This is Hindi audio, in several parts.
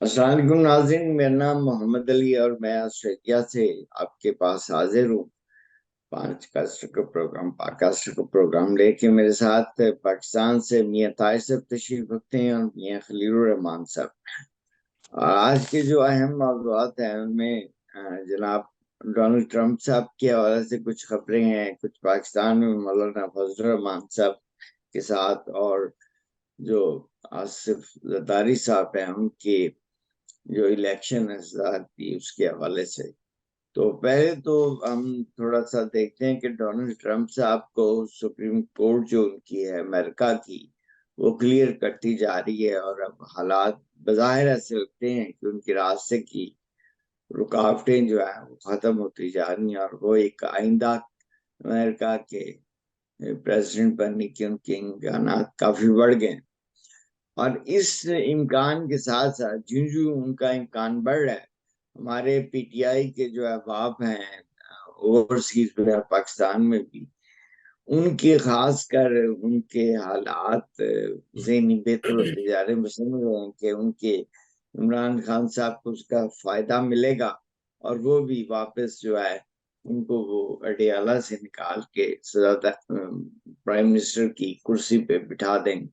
अस्सलाम वालेकुम नाज़रीन, मेरा नाम मोहम्मद अली और मैं ऑस्ट्रेलिया से आपके पास हाजिर हूँ। पाकिस्तान का प्रोग्राम लेके मेरे साथ पाकिस्तान से मियाँ ताहिर साहब तशरीफ रखते हैं और मियाँ खलीलुर रहमान साहब। और आज के जो अहम मौज़ूआत हैं उनमें जनाब डोनाल्ड ट्रंप साहब के हवाले से कुछ खबरें हैं, कुछ पाकिस्तान में मौलाना फजल रहमान साहब के साथ, और जो आसिफ जरदारी साहब हैं उनके जो इलेक्शन है थी उसके हवाले से। तो पहले तो हम थोड़ा सा देखते हैं कि डोनाल्ड ट्रंप साहब को सुप्रीम कोर्ट जो उनकी है अमेरिका की, वो क्लियर करती जा रही है, और अब हालात बज़ाहिर ऐसे लगते हैं कि उनके रास्ते की रुकावटें जो है वो खत्म होती जा रही हैं, और वो एक आइंदा अमेरिका के प्रेसिडेंट बनने के उनके इम्कान काफी बढ़ गए हैं। और इस इम्कान के साथ साथ जो जो उनका इम्कान बढ़ रहा है, हमारे पीटीआई के जो अहबाब हैं ओवरसीज में पाकिस्तान में भी, उनके खासकर उनके हालात ज़हनी बेहतर होते जा रहे हैं। वो समझ रहे हैं कि उनके इमरान खान साहब को उसका फायदा मिलेगा, और वो भी वापस जो है उनको वो अडियाला से निकाल के सदा प्राइम मिनिस्टर की कुर्सी पे बिठा देंगे।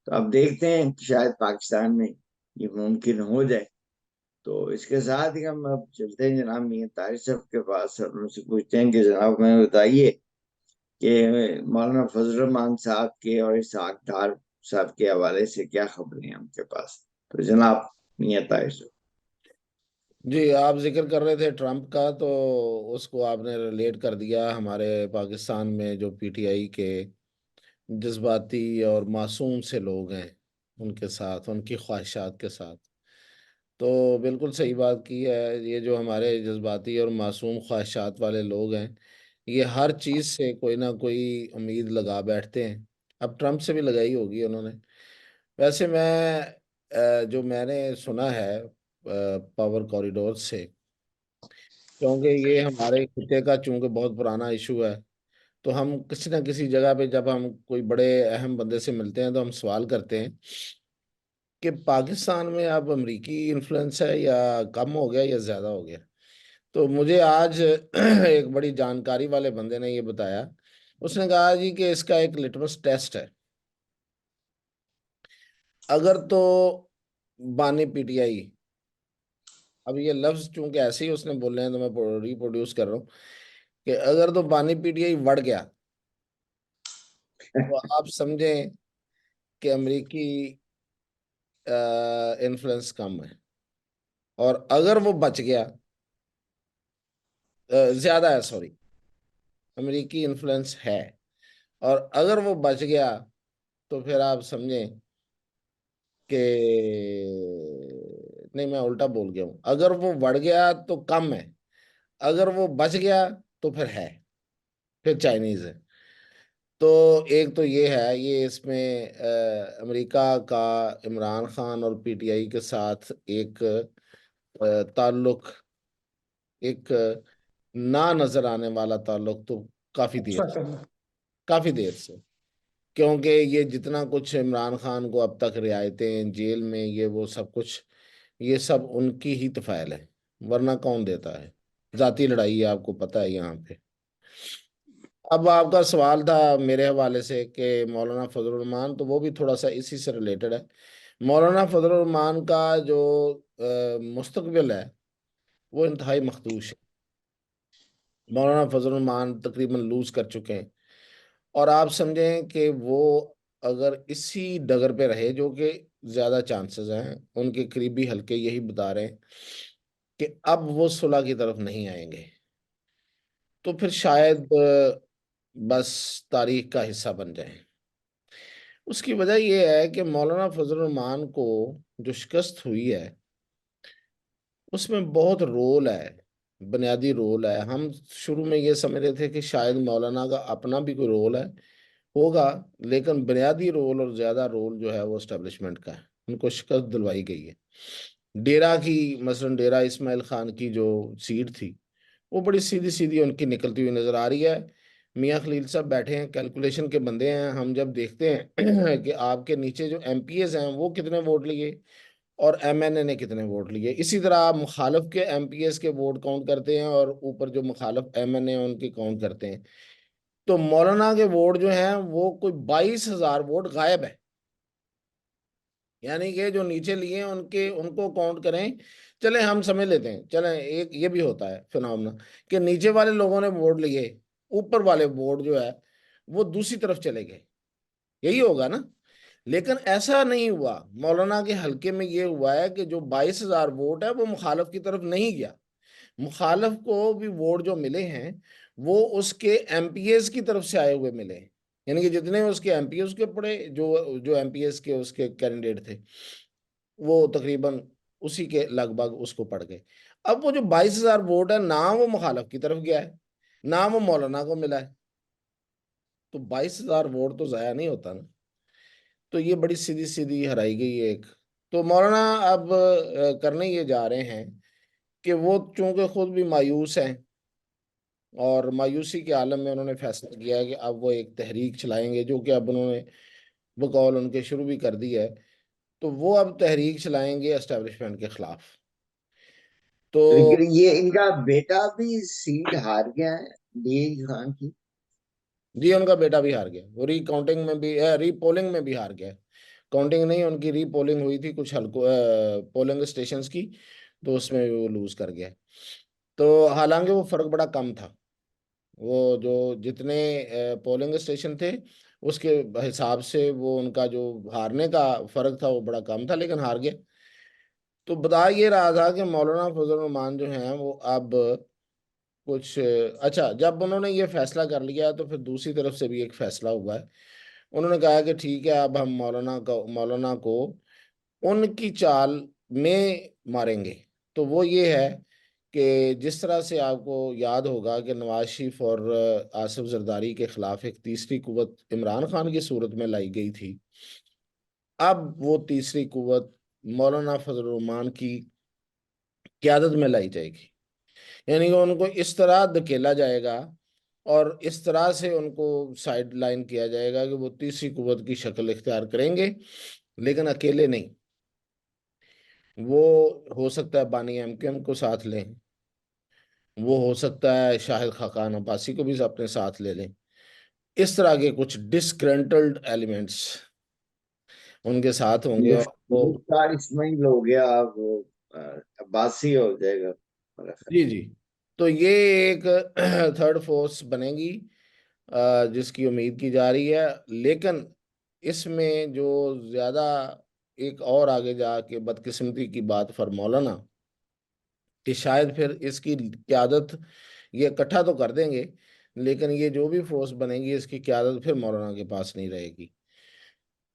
तो अब देखते हैं कि शायद पाकिस्तान में ये मुमकिन हो जाए। तो इसके साथ ही हम अब चलते हैं जनाब मियां तारिक साहब के पास और उनसे पूछते हैं कि जनाब हमें बताइए कि मौलाना फजल रहमान साहब के और इसहाक डार साहब के हवाले से क्या खबरें हैं उनके पास। तो जनाब मियां तारिक साहब। जी, आप जिक्र कर रहे थे ट्रम्प का, तो उसको आपने रिलेट कर दिया हमारे पाकिस्तान में जो पीटीआई के जज्बाती और मासूम से लोग हैं उनके साथ, उनकी ख्वाहिशात के साथ। तो बिल्कुल सही बात की है। ये जो हमारे जज्बाती और मासूम ख्वाहिशात वाले लोग हैं, ये हर चीज़ से कोई ना कोई उम्मीद लगा बैठते हैं। अब ट्रम्प से भी लगाई होगी उन्होंने। वैसे जो मैंने सुना है पावर कॉरिडोर से, क्योंकि ये हमारे खिते का चूंकि बहुत पुराना इशू है, तो हम किसी न किसी जगह पे जब हम कोई बड़े अहम बंदे से मिलते हैं तो हम सवाल करते हैं कि पाकिस्तान में अब अमरीकी इन्फ्लुएंस है या कम हो गया या ज़्यादा हो गया। तो मुझे आज एक बड़ी जानकारी वाले बंदे ने ये बताया। उसने कहा जी कि इसका एक लिटमस टेस्ट है। अगर तो बानी पीटीआई, अब ये लफ्ज चूंकि ऐसे ही उसने बोले हैं तो मैं रिप्रोड्यूस कर रहा हूँ कि अगर तो बानी पीटीआई बढ़ गया तो आप समझें कि अमेरिकी इन्फ्लुएंस कम है। और अगर वो बच गया, ज्यादा है, सॉरी, अमेरिकी इन्फ्लुएंस है, और अगर वो बच गया तो फिर आप समझें कि, नहीं, मैं उल्टा बोल गया हूँ। अगर वो बढ़ गया तो कम है, अगर वो बच गया तो फिर है, फिर चाइनीज है। तो एक तो ये है, ये इसमें अमेरिका का इमरान खान और पीटीआई के साथ एक ताल्लुक, एक ना नजर आने वाला ताल्लुक तो काफी देर अच्छा करना। काफी देर से, क्योंकि ये जितना कुछ इमरान खान को अब तक रियायतें जेल में, ये वो सब कुछ, ये सब उनकी ही तफैल है, वरना कौन देता है। जाती लड़ाई है, आपको पता है यहाँ पे। अब आपका सवाल था मेरे हवाले से कि मौलाना फजल रहमान, तो वो भी थोड़ा सा इसी से रिलेटेड है। मौलाना फजल रहमान का जो मुस्तकबिल है वो इंतहाई मखदूश है। मौलाना फजल रहमान तकरीबन लूज कर चुके हैं, और आप समझें कि वो अगर इसी डगर पे रहे, जो कि ज्यादा चांसेस हैं, उनके करीबी हल्के यही बता रहे हैं कि अब वो सुलह की तरफ नहीं आएंगे, तो फिर शायद बस तारीख का हिस्सा बन जाए। उसकी वजह यह है कि मौलाना फजल रहमान को जो शिकस्त हुई है उसमें बहुत रोल है, बुनियादी रोल है। हम शुरू में ये समझ रहे थे कि शायद मौलाना का अपना भी कोई रोल है, होगा, लेकिन बुनियादी रोल और ज्यादा रोल जो है वो एस्टेब्लिशमेंट का है। उनको शिकस्त दिलवाई गई है। डेरा की, मसलन डेरा इस्माइल खान की जो सीट थी, वो बड़ी सीधी सीधी उनकी निकलती हुई नजर आ रही है। मियां खलील साहब बैठे हैं, कैलकुलेशन के बंदे हैं। हम जब देखते हैं कि आपके नीचे जो एमपीएस हैं वो कितने वोट लिए, और एमएनए ने कितने वोट लिए। इसी तरह आप मुखालिफ के एमपीएस के वोट काउंट करते हैं और ऊपर जो मुखालिफ एमएनए उनके काउंट करते हैं। तो मौलाना के वोट जो हैं वो कोई 22,000 वोट गायब है। यानी कि जो नीचे लिए हैं उनके उनको काउंट करें। चले हम समझ लेते हैं, चले एक ये भी होता है फिनोमेना कि नीचे वाले लोगों ने वोट लिए, ऊपर वाले वोट जो है वो दूसरी तरफ चले गए, यही होगा ना। लेकिन ऐसा नहीं हुआ। मौलाना के हलके में ये हुआ है कि जो 22,000 वोट है वो मुखालिफ की तरफ नहीं गया। मुखालिफ को भी वोट जो मिले हैं वो उसके एमपीएस की तरफ से आए हुए मिले हैं। यानी कि जितने उसके एमपीएस के पड़े, जो जो एमपीएस के उसके कैंडिडेट थे वो तकरीबन उसी के लगभग उसको पड़ गए। अब वो जो 22,000 वोट है ना वो मुखालिफ की तरफ गया है ना वो मौलाना को मिला है। तो 22,000 वोट तो जाया नहीं होता ना। तो ये बड़ी सीधी सीधी हराई गई है एक। तो मौलाना अब करने ये जा रहे हैं कि वो चूंकि खुद भी मायूस हैं और मायूसी के आलम में उन्होंने फैसला किया है कि अब वो एक तहरीक चलाएंगे, जो कि अब उन्होंने बकौल उनके शुरू भी कर दी है। तो वो अब तहरीक चलाएंगे एस्टेब्लिशमेंट के खिलाफ। तो लेकिन ये इनका बेटा भी सीट हार गया है, डी खान की। जी उनका बेटा भी हार गया, वो रीकाउंटिंग में भी रीपोलिंग में भी हार गया। काउंटिंग नहीं, उनकी रीपोलिंग हुई थी कुछ हल्को पोलिंग स्टेशंस की, तो उसमें वो लूज कर गया। तो हालांकि वो फर्क बड़ा कम था। वो जो जितने पोलिंग स्टेशन थे उसके हिसाब से वो उनका जो हारने का फर्क था वो बड़ा कम था, लेकिन हार गया। तो बता ये रहा था कि मौलाना फजल रहमान जो हैं वो अब कुछ अच्छा, जब उन्होंने ये फैसला कर लिया तो फिर दूसरी तरफ से भी एक फैसला हुआ है। उन्होंने कहा कि ठीक है अब हम मौलाना को उनकी चाल में मारेंगे। तो वो ये है कि जिस तरह से आपको याद होगा कि नवाज शरीफ और आसिफ जरदारी के खिलाफ एक तीसरी कुव्वत इमरान खान की सूरत में लाई गई थी, अब वो तीसरी कुव्वत मौलाना फजल रहमान की क्यादत में लाई जाएगी। यानी कि उनको इस तरह धकेला जाएगा और इस तरह से उनको साइड लाइन किया जाएगा कि वो तीसरी कुव्वत की शक्ल इख्तियार करेंगे, लेकिन अकेले नहीं। वो हो सकता है बानी एमकेएम को साथ लें, वो हो सकता है शाहिद खाकान अब्बासी को भी अपने साथ ले लें। इस तरह के कुछ डिसग्रंटल्ड एलिमेंट्स उनके साथ होंगे और वो। मुख्तार इस्माइल हो गया, वो अ, अब्बासी हो जाएगा मेरा ख्याल। जी जी। तो ये एक थर्ड फोर्स बनेगी जिसकी उम्मीद की जा रही है। लेकिन इसमें जो ज्यादा एक और आगे जाके बदकिस्मती की बात फरमौला ना, कि शायद फिर इसकी क्यादत ये इकट्ठा तो कर देंगे, लेकिन ये जो भी फोर्स बनेगी इसकी क्यादत फिर मौलाना के पास नहीं रहेगी।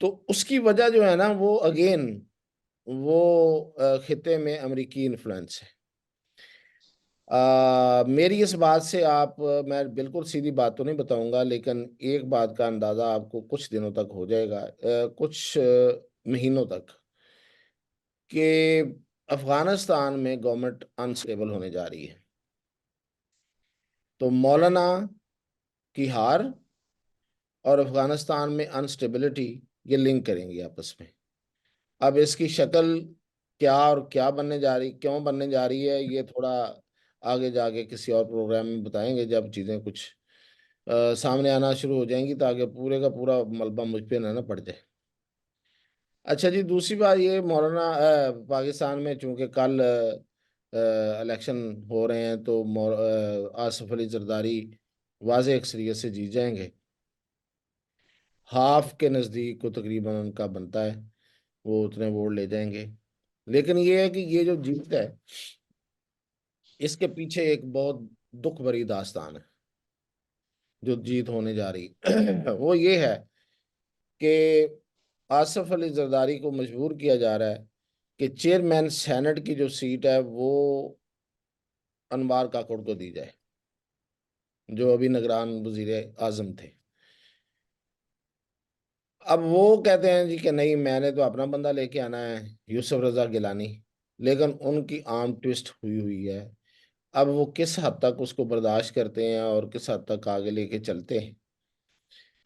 तो उसकी वजह जो है ना वो अगेन वो खिते में अमेरिकी इन्फ्लुएंस है। मेरी इस बात से आप मैं बिल्कुल सीधी बात तो नहीं बताऊंगा, लेकिन एक बात का अंदाजा आपको कुछ दिनों तक हो जाएगा, कुछ महीनों तक, कि अफगानिस्तान में गवर्नमेंट अनस्टेबल होने जा रही है। तो मौलाना की हार और अफगानिस्तान में अनस्टेबिलिटी ये लिंक करेंगी आपस में। अब इसकी शक्ल क्या और क्या बनने जा रही, क्यों बनने जा रही है, ये थोड़ा आगे जाके किसी और प्रोग्राम में बताएंगे जब चीज़ें कुछ सामने आना शुरू हो जाएंगी, ताकि पूरे का पूरा मलबा मुझ पे ना पड़ जाए। अच्छा जी, दूसरी बात ये मौलाना पाकिस्तान में चूंकि कल इलेक्शन हो रहे हैं तो आसिफ अली जरदारी वाज़ेह अक्सरियत से जीत जाएंगे। हाफ के नज़दीक को तकरीबन उनका बनता है, वो उतने वोट ले जाएंगे। लेकिन ये है कि ये जो जीत है इसके पीछे एक बहुत दुख भरी दास्तान है जो जीत होने जा रही वो ये है कि आसिफ अली जरदारी को मजबूर किया जा रहा है कि चेयरमैन सेनेट की जो सीट है वो अनवार काकोड़ को दी जाए, जो अभी निगरान वजीर आजम थे। अब वो कहते हैं जी कि नहीं, मैंने तो अपना बंदा लेके आना है, यूसुफ रजा गिलानी। लेकिन उनकी आर्म ट्विस्ट हुई हुई है। अब वो किस हद तक उसको बर्दाश्त करते हैं और किस हद तक आगे लेके चलते हैं,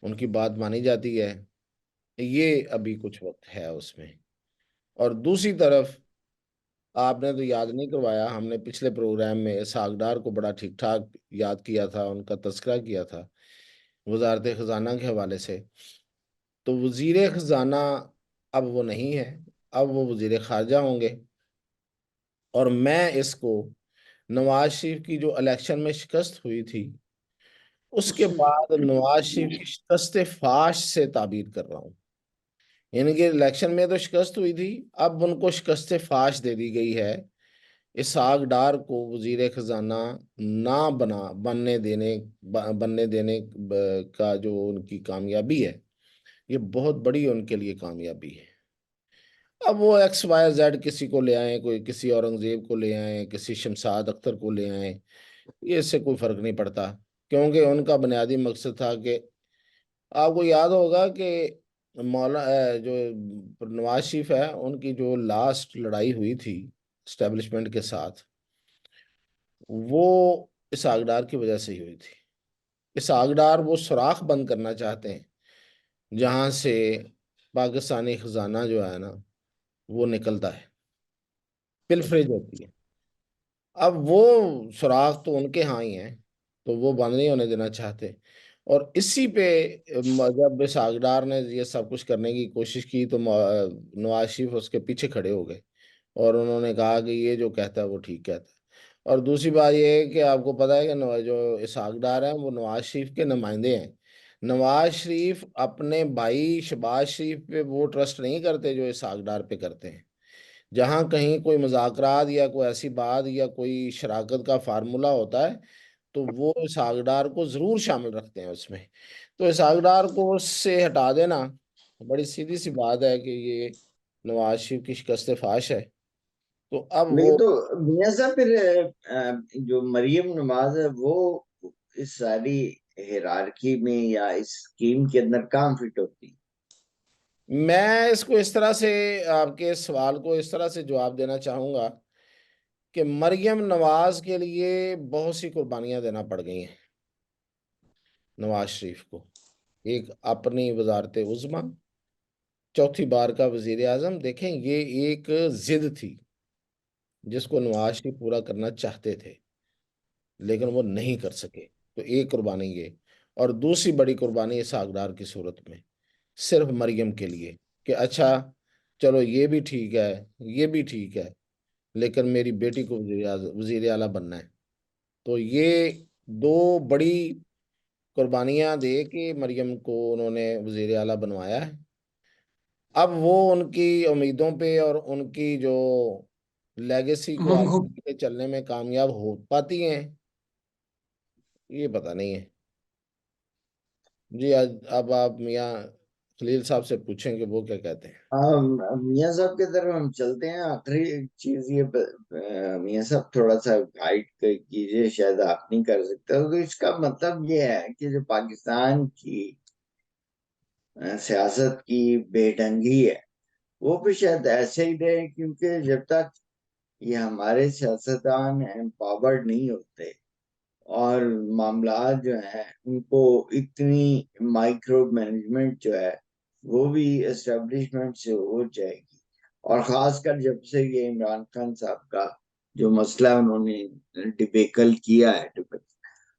उनकी बात मानी जाती है, ये अभी कुछ वक्त है उसमें। और दूसरी तरफ आपने तो याद नहीं करवाया, हमने पिछले प्रोग्राम में इसहाक डार को बड़ा ठीक ठाक याद किया था, उनका तस्करा किया था वजारत खजाना के हवाले से। तो वजीर खजाना अब वो नहीं है, अब वो वजीर खारजा होंगे। और मैं इसको नवाज शरीफ की जो इलेक्शन में शिकस्त हुई थी उसके उससे बाद नवाज शरीफ की शिकस्त फाश से ताबीर कर रहा हूँ। यानी कि इलेक्शन में तो शिकस्त हुई थी, अब उनको शिकस्त फाश दे दी गई है। इसहाक डार को वजीर खजाना ना बनने देने का जो उनकी कामयाबी है, ये बहुत बड़ी उनके लिए कामयाबी है। अब वो एक्स वाई जेड किसी को ले आए, कोई किसी औरंगजेब को ले आए, किसी शमशाद अख्तर को ले आए, ये इससे कोई फर्क नहीं पड़ता। क्योंकि उनका बुनियादी मकसद था कि आपको याद होगा कि जो नवाज शरीफ है उनकी जो लास्ट लड़ाई हुई थी स्टैब्लिशमेंट के साथ, वो इसहाक डार की वजह से ही हुई थी। इसहाक डार वो सुराख बंद करना चाहते हैं जहां से पाकिस्तानी खजाना जो है ना वो निकलता है, पिलफरेज होती है। अब वो सुराग तो उनके यहाँ ही है, तो वो बंद नहीं होने देना चाहते। और इसी पे जब सागडार ने ये सब कुछ करने की कोशिश की तो नवाज शरीफ उसके पीछे खड़े हो गए और उन्होंने कहा कि ये जो कहता है वो ठीक कहता है। और दूसरी बात ये है कि आपको पता है कि जो इसहाकडार हैं वो नवाज शरीफ के नुमाइंदे हैं। नवाज शरीफ अपने भाई शहबाज शरीफ पे वो ट्रस्ट नहीं करते जो इसहाकडार पे करते हैं। जहां कहीं कोई मुज़ाकरात या कोई ऐसी बात या कोई शराकत का फार्मूला होता है तो वो इसहाकडार को जरूर शामिल रखते हैं उसमें। तो इसहाकडार को उससे हटा देना बड़ी सीधी सी बात है कि ये नवाज शरीफ की शिकस्त फाश है। तो अब लेकिन वो तो मियां साहब फिर जो मरियम नवाज है वो इस सारी हिरारकी में या इस स्कीम के अंदर काम फिट होती? मैं इसको इस तरह से, आपके सवाल को इस तरह से जवाब देना चाहूंगा कि मरियम नवाज के लिए बहुत सी कुर्बानियां देना पड़ गई हैं नवाज शरीफ को। एक अपनी वजारत उज़्मा, चौथी बार का वजीर आजम। देखें ये एक जिद थी जिसको नवाज शरीफ पूरा करना चाहते थे लेकिन वो नहीं कर सके। तो एक कुर्बानी ये, और दूसरी बड़ी कुर्बानी इस हकदार की सूरत में सिर्फ मरियम के लिए कि अच्छा चलो ये भी ठीक है, ये भी ठीक है, लेकिन मेरी बेटी को वजीर आला बनना है। तो ये दो बड़ी कुर्बानियां दे के मरियम को उन्होंने वजीर आला बनवाया है। अब वो उनकी उम्मीदों पे और उनकी जो लेगेसी को आगे मंगू लेके चलने में कामयाब हो पाती हैं, ये पता नहीं है जी। आज अब आप मियाँ खलील साहब से पूछें कि वो क्या कहते हैं। मियां साहब की तरफ हम चलते हैं। आखिरी चीज ये मियां साहब थोड़ा सा गाइड कीजिए, शायद आप नहीं कर सकते तो इसका मतलब ये है कि जो पाकिस्तान की सियासत की बेढंगी है वो भी शायद ऐसे ही रहे, क्योंकि जब तक ये हमारे सियासतदान एम्पावर्ड नहीं होते और मामला जो है उनको इतनी माइक्रो मैनेजमेंट जो है वो भी एस्टेब्लिशमेंट से हो जाएगी। और खासकर जब से ये इमरान खान साहब का जो मसला उन्होंने डिबेकल किया है,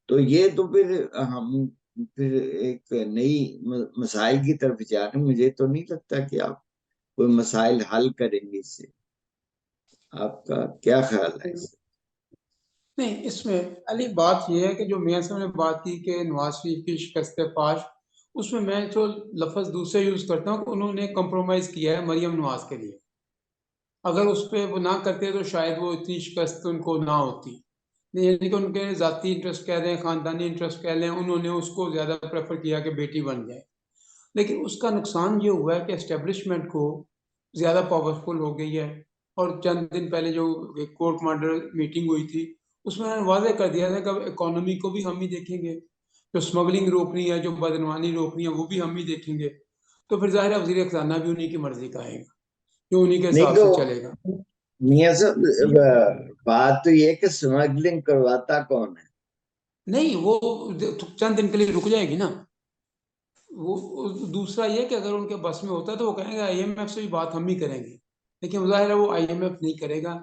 तो ये तो फिर हम फिर एक नई मसाइल की तरफ जा रहे हैं। मुझे तो नहीं लगता कि आप कोई मसाइल हल करेंगे इससे। आपका क्या ख्याल है इससे? नहीं, इसमें अली बात यह है कि जो मियां साहब ने बात की कि नवाज शरीफ की शिकस्त फाश, उसमें मैं जो लफ्ज दूसरे यूज करता हूँ कि उन्होंने कंप्रोमाइज किया है मरियम नवाज के लिए। अगर उस पर वो ना करते तो शायद वो इतनी शिकस्त उनको ना होती। यानी कि उनके जाती इंटरेस्ट कह लें, खानदानी इंटरेस्ट कह लें, उन्होंने उसको ज्यादा प्रेफर किया कि बेटी बन जाए। लेकिन उसका नुकसान ये हुआ है कि एस्टेब्लिशमेंट को ज्यादा पावरफुल हो गई है। और चंद दिन पहले जो कोर्ट मार्डर मीटिंग हुई थी उसमें उन्होंने वादे कर दिया था कि इकोनॉमी को भी हम ही देखेंगे, जो स्मगलिंग रोकनी है, जो बदनवानी रोकनी है, वो भी हम ही देखेंगे। तो फिर जाहिर है वजीर खजाना भी उन्हीं की मर्जी का आएगा, जो उन्हीं के नहीं हिसाब तो से चलेगा। मियां साहब बात तो ये है कि स्मगलिंग करवाता कौन है? नहीं, वो चंद दिन के लिए रुक जाएगी ना। वो दूसरा ये कि अगर उनके बस में होता है तो वो कहेंगे आईएमएफ से भी बात हम ही करेंगे, लेकिन ज़ाहिर है वो IMF नहीं करेगा।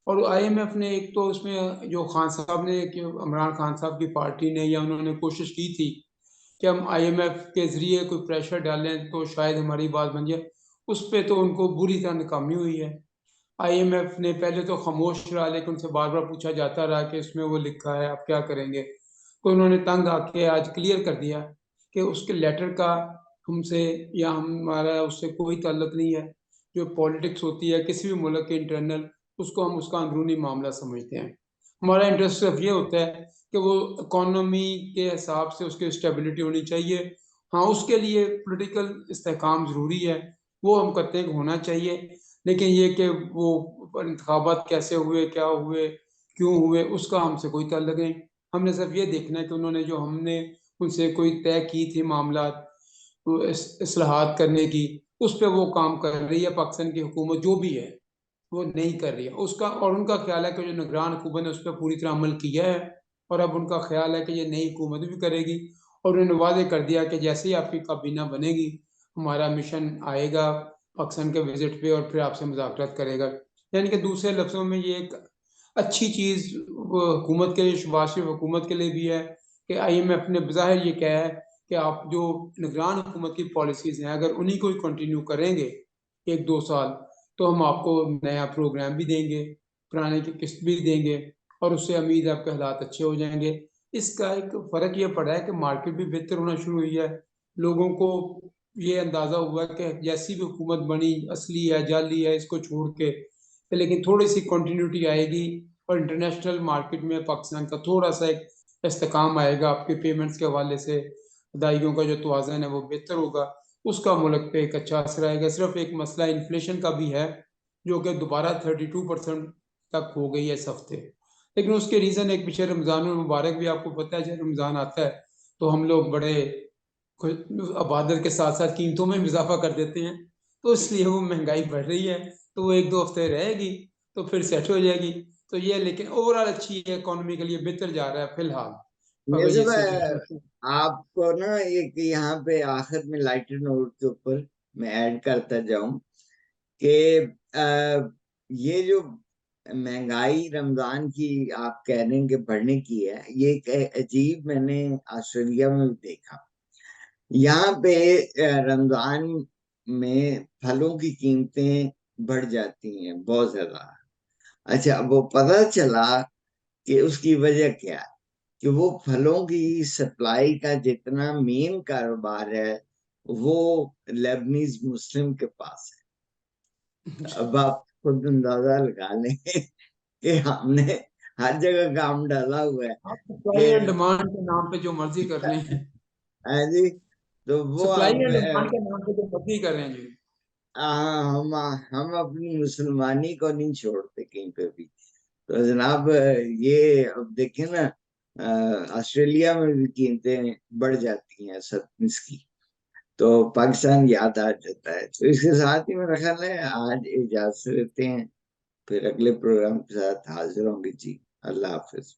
और IMF ने एक तो उसमें जो खान साहब ने, कि इमरान खान साहब की पार्टी ने या उन्होंने कोशिश की थी कि हम IMF के ज़रिए कोई प्रेशर डालें तो शायद हमारी बात बन जाए, उस पर तो उनको बुरी तरह नाकामी हुई है। IMF ने पहले तो खामोश रहा, लेकिन उनसे बार बार पूछा जाता रहा कि इसमें वो लिखा है, आप क्या करेंगे। तो उन्होंने तंग आके आज क्लियर कर दिया कि उसके लेटर का हमसे या हमारा उससे कोई ताल्लुक नहीं है। जो पॉलिटिक्स होती है किसी भी मुल्क के इंटरनल, उसको हम उसका अंदरूनी मामला समझते हैं। हमारा इंटरेस्ट सिर्फ ये होता है कि वो इकोनॉमी के हिसाब से उसकी स्टेबिलिटी होनी चाहिए। हाँ, उसके लिए पॉलिटिकल इस्तेहकाम ज़रूरी है, वो हम कहते हैं कि होना चाहिए। लेकिन ये कि वो इंतखाबात कैसे हुए, क्या हुए, क्यों हुए, उसका हमसे कोई ताल्लुक नहीं। हमने सिर्फ ये देखना है कि उन्होंने जो हमने उनसे कोई तय की थी मामला इस्लाहात करने की, उस पर वो काम कर रही है पाकिस्तान की हुकूमत, जो भी है वो नहीं कर रही है उसका। और उनका ख्याल है कि जो निगरान हुकूमत ने उस पर पूरी तरह अमल किया है, और अब उनका ख्याल है कि ये नई हुकूमत भी करेगी। और उन्होंने वादे कर दिया कि जैसे ही आपकी काबीना बनेगी, हमारा मिशन आएगा पाकिस्तान के विजिट पे और फिर आपसे मुज़ाकरात करेगा। यानी कि दूसरे लफ्ज़ों में ये एक अच्छी चीज़ हुकूमत के लिए, शहबाज शरीफ हुकूमत के लिए भी है कि IMF ने बज़ाहिर ये कहा है कि आप जो निगरान हुकूमत की पॉलिसीज़ हैं, अगर उन्हीं को ही कंटिन्यू करेंगे 1-2 साल, तो हम आपको नया प्रोग्राम भी देंगे, पुराने की किस्त भी देंगे, और उससे उम्मीद है आपके हालात अच्छे हो जाएंगे। इसका एक फ़र्क ये पड़ा है कि मार्केट भी बेहतर होना शुरू हुई है। लोगों को ये अंदाज़ा हुआ कि जैसी भी हुकूमत बनी, असली है जाली है इसको छोड़ के, लेकिन थोड़ी सी कंटिन्यूटी आएगी और इंटरनेशनल मार्केट में पाकिस्तान का थोड़ा सा एक इस्तेकाम आएगा। आपके पेमेंट्स के हवाले से अदायगियों का जो तवाज़न है वो बेहतर होगा, उसका मुल्क पे एक अच्छा असर आएगा। सिर्फ एक मसला इन्फ्लेशन का भी है, जो कि दोबारा 32% तक हो गई है इस हफ्ते। लेकिन उसके रीज़न एक पीछे रमज़ान मुबारक भी, आपको पता है जब रमज़ान आता है तो हम लोग बड़े इबादत के साथ साथ कीमतों में भी इजाफा कर देते हैं, तो इसलिए वो महंगाई बढ़ रही है। तो वो 1-2 हफ्ते रहेगी तो फिर सेट हो जाएगी। तो ये, लेकिन ओवरऑल अच्छी है, इकोनॉमी के लिए बेहतर जा रहा है फिलहाल, अगर वैसे ये सिचुएशन। आपको ना एक यहाँ पे आखिर में लाइटर नोट के ऊपर मैं ऐड करता जाऊं कि ये जो महंगाई रमजान की आप कह रहे हैं कि बढ़ने की है, ये एक अजीब मैंने ऑस्ट्रेलिया में भी देखा। यहाँ पे रमजान में फलों की कीमतें बढ़ जाती हैं बहुत ज्यादा। अच्छा, वो पता चला कि उसकी वजह क्या है, कि वो फलों की सप्लाई का जितना मेन कारोबार है वो लेबनीज मुस्लिम के पास है। अब आप खुद अंदाजा लगा लें कि हमने हर जगह काम डाला हुआ है आप कि सप्लाई एंड डिमांड के नाम पे जो मर्जी कर लें, हाँ जी, तो वो सप्लाई अब एंड डिमांड के नाम पे जो मर्जी कर रहे हैं जी। हम अपनी मुसलमानी को नहीं छोड़ते कहीं पे भी। तो जनाब ये अब देखें ना, ऑस्ट्रेलिया में भी कीमतें बढ़ जाती हैं सब्जियों की, तो पाकिस्तान याद आ जाता है। तो इसके साथ ही मेरा ख्याल है आज इजाजत लेते हैं, फिर अगले प्रोग्राम के साथ हाजिर होंगे जी। अल्लाह हाफिज।